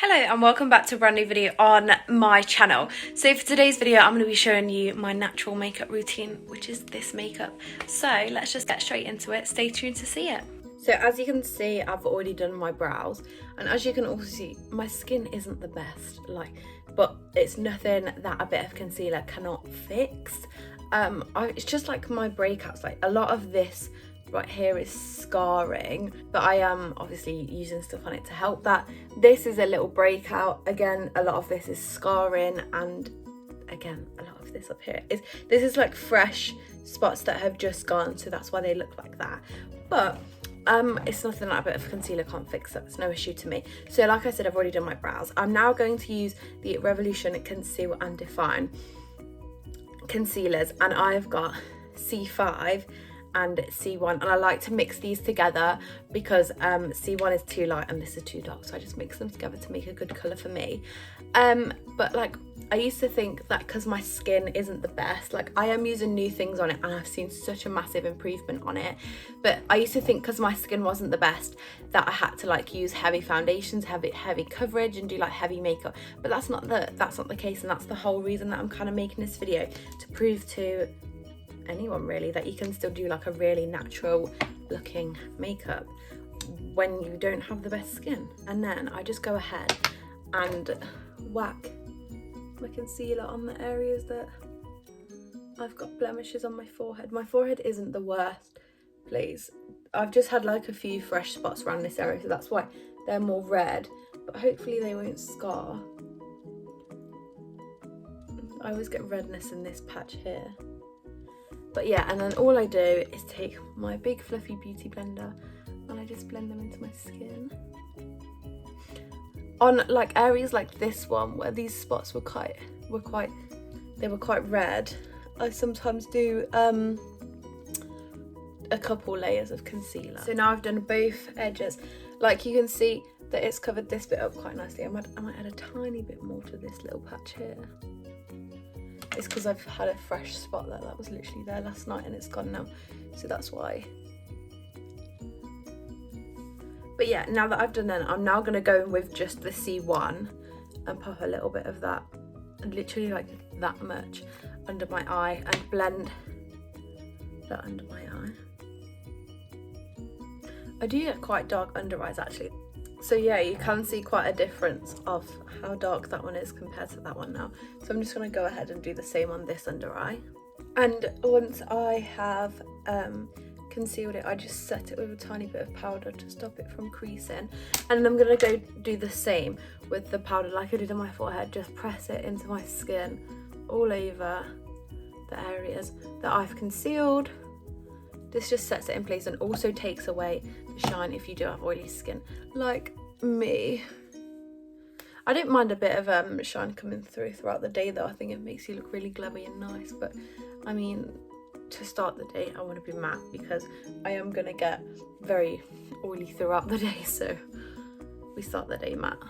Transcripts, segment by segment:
Hello and welcome back to a brand new video on my channel. So for today's video I'm going to be showing you my natural makeup routine, which is this makeup. So let's just get straight into it. Stay tuned to see it. So as you can see, I've already done my brows, and as you can also see, my skin isn't the best, but it's nothing that a bit of concealer cannot fix. It's just like my breakouts, like a lot of this right here is scarring, but I am obviously using stuff on it to help that. This is a little breakout. Again, a lot of this is scarring, and again, a lot of this up here this is like fresh spots that have just gone, so that's why they look like that. But it's nothing that a bit of concealer can't fix. That's no issue to me. So like I said, I've already done my brows. I'm now going to use the Revolution Conceal and Define concealers, and I've got C5 and C1, and I like to mix these together because C1 is too light and this is too dark, so I just mix them together to make a good colour for me. But like, I used to think that because my skin isn't the best, like I am using new things on it and I've seen such a massive improvement on it, but I used to think because my skin wasn't the best that I had to like use heavy foundations, heavy coverage, and do like heavy makeup. But that's not the case, and that's the whole reason that I'm kind of making this video, to prove to anyone really that you can still do like a really natural looking makeup when you don't have the best skin. And then I just go ahead and whack my concealer on the areas that I've got blemishes on my forehead. My forehead isn't the worst, please. I've just had like a few fresh spots around this area, so that's why they're more red, but hopefully they won't scar. I always get redness in this patch here. But yeah, and then all I do is take my big fluffy beauty blender and I just blend them into my skin. On like areas like this one where these spots were quite red, I sometimes do a couple layers of concealer. So now I've done both edges. Like you can see that it's covered this bit up quite nicely. I might add a tiny bit more to this little patch here. It's because I've had a fresh spot there that was literally there last night and it's gone now, so that's why. But yeah, now that I've done that, I'm now going to go in with just the C1 and pop a little bit of that, literally like that much, under my eye, and blend that under my eye. I do get quite dark under eyes actually. So yeah, you can see quite a difference of how dark that one is compared to that one now. So I'm just going to go ahead and do the same on this under eye. And once I have concealed it, I just set it with a tiny bit of powder to stop it from creasing. And then I'm going to go do the same with the powder like I did on my forehead. Just press it into my skin all over the areas that I've concealed. This just sets it in place and also takes away the shine if you do have oily skin like me. I don't mind a bit of shine coming throughout the day though. I think it makes you look really glowy and nice, but I mean, to start the day I want to be matte because I am going to get very oily throughout the day, so we start the day matte.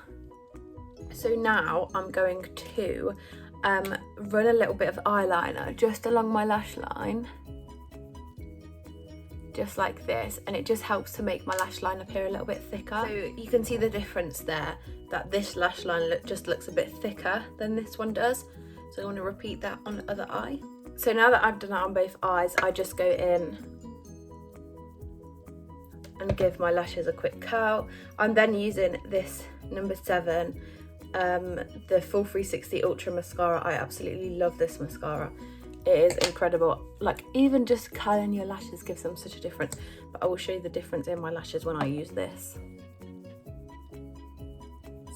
So now I'm going to run a little bit of eyeliner just along my lash line, just like this, and it just helps to make my lash line appear a little bit thicker. So you can see the difference there, that this lash line just looks a bit thicker than this one does. So I want to repeat that on the other eye. So now that I've done that on both eyes, I just go in and give my lashes a quick curl. I'm then using this number 7, the Full 360 Ultra Mascara. I absolutely love this mascara. It is incredible. Like, even just curling your lashes gives them such a difference. But I will show you the difference in my lashes when I use this.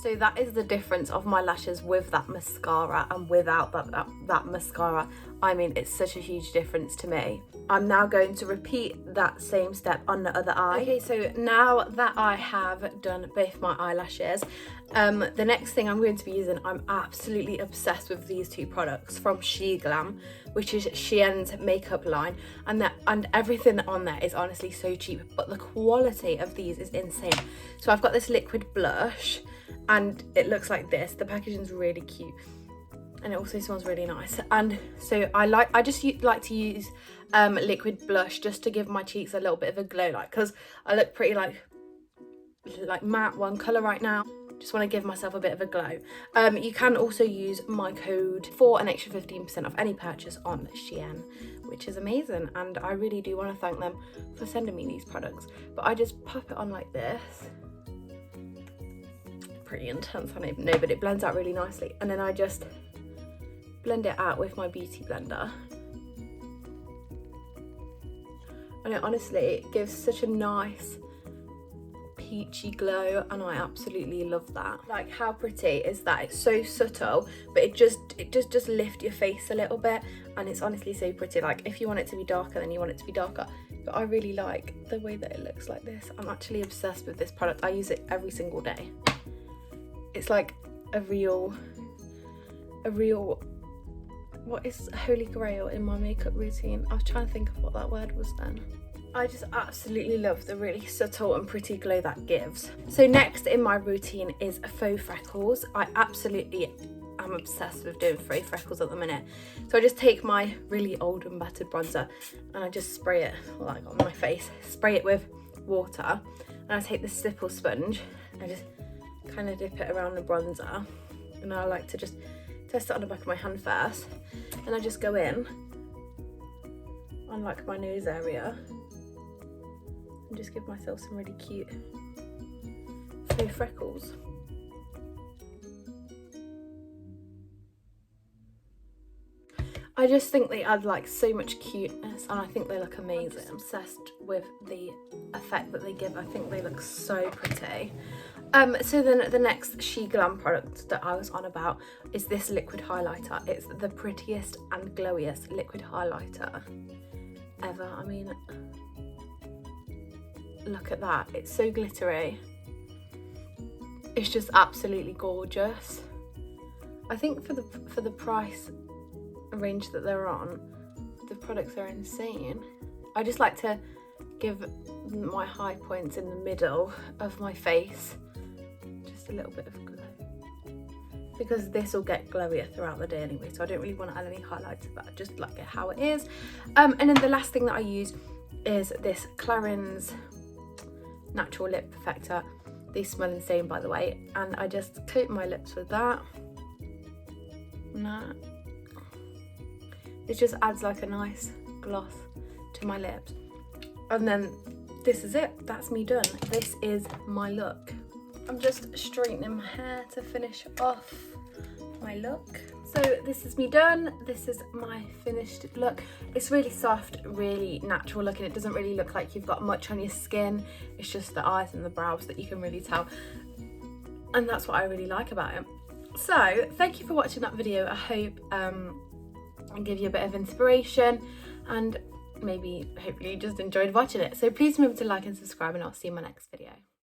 So that is the difference of my lashes with that mascara and without that mascara. I mean, it's such a huge difference to me. I'm now going to repeat that same step on the other eye. Okay, so now that I have done both my eyelashes, the next thing I'm going to be using, I'm absolutely obsessed with these two products from SheGlam, which is Shein's makeup line, and everything on there is honestly so cheap, but the quality of these is insane. So I've got this liquid blush, and it looks like this. The packaging's really cute, and it also smells really nice. And so I just like to use liquid blush just to give my cheeks a little bit of a glow, like, because I look pretty like matte one colour right now. Just want to give myself a bit of a glow. You can also use my code for an extra 15% off any purchase on Shein, which is amazing, and I really do want to thank them for sending me these products. But I just pop it on like this. Pretty intense, I don't even know, but it blends out really nicely. And then I just blend it out with my beauty blender. And it honestly gives such a nice peachy glow, and I absolutely love that. Like, how pretty is that? It's so subtle, but it just lift your face a little bit, and it's honestly so pretty. Like, if you want it to be darker, then you want it to be darker, but I really like the way that it looks like this. I'm actually obsessed with this product. I use it every single day. It's like a real what is holy grail in my makeup routine? I was trying to think of what that word was then. I just absolutely love the really subtle and pretty glow that gives. So next in my routine is faux freckles. I absolutely am obsessed with doing faux freckles at the minute. So I just take my really old and battered bronzer and I just spray it like on my face, spray it with water, and I take the stipple sponge and I just kind of dip it around the bronzer, and I like to just test it on the back of my hand first, and I just go in on like my nose area and just give myself some really cute faux freckles. I just think they add like so much cuteness, and I think they look amazing. I'm obsessed with the effect that they give. I think they look so pretty. So then the next SheGlam product that I was on about is this liquid highlighter. It's the prettiest and glowiest liquid highlighter ever. I mean, look at that. It's so glittery. It's just absolutely gorgeous. I think for the price range that they're on, the products are insane. I just like to give my high points in the middle of my face just a little bit of glow, because this will get glowier throughout the day anyway, so I don't really want to add any highlights to that. Just like it how it is. And then the last thing that I use is this Clarins Natural Lip Perfector. These smell insane, by the way, and I just coat my lips with that. Nah. It just adds like a nice gloss to my lips. And then this is it. That's me done. This is my look. I'm just straightening my hair to finish off my look. So this is me done. This is my finished look. It's really soft, really natural looking. It doesn't really look like you've got much on your skin. It's just the eyes and the brows that you can really tell. And that's what I really like about it. So thank you for watching that video. I hope and give you a bit of inspiration, and maybe hopefully you just enjoyed watching it. So please remember to like and subscribe, and I'll see you in my next video.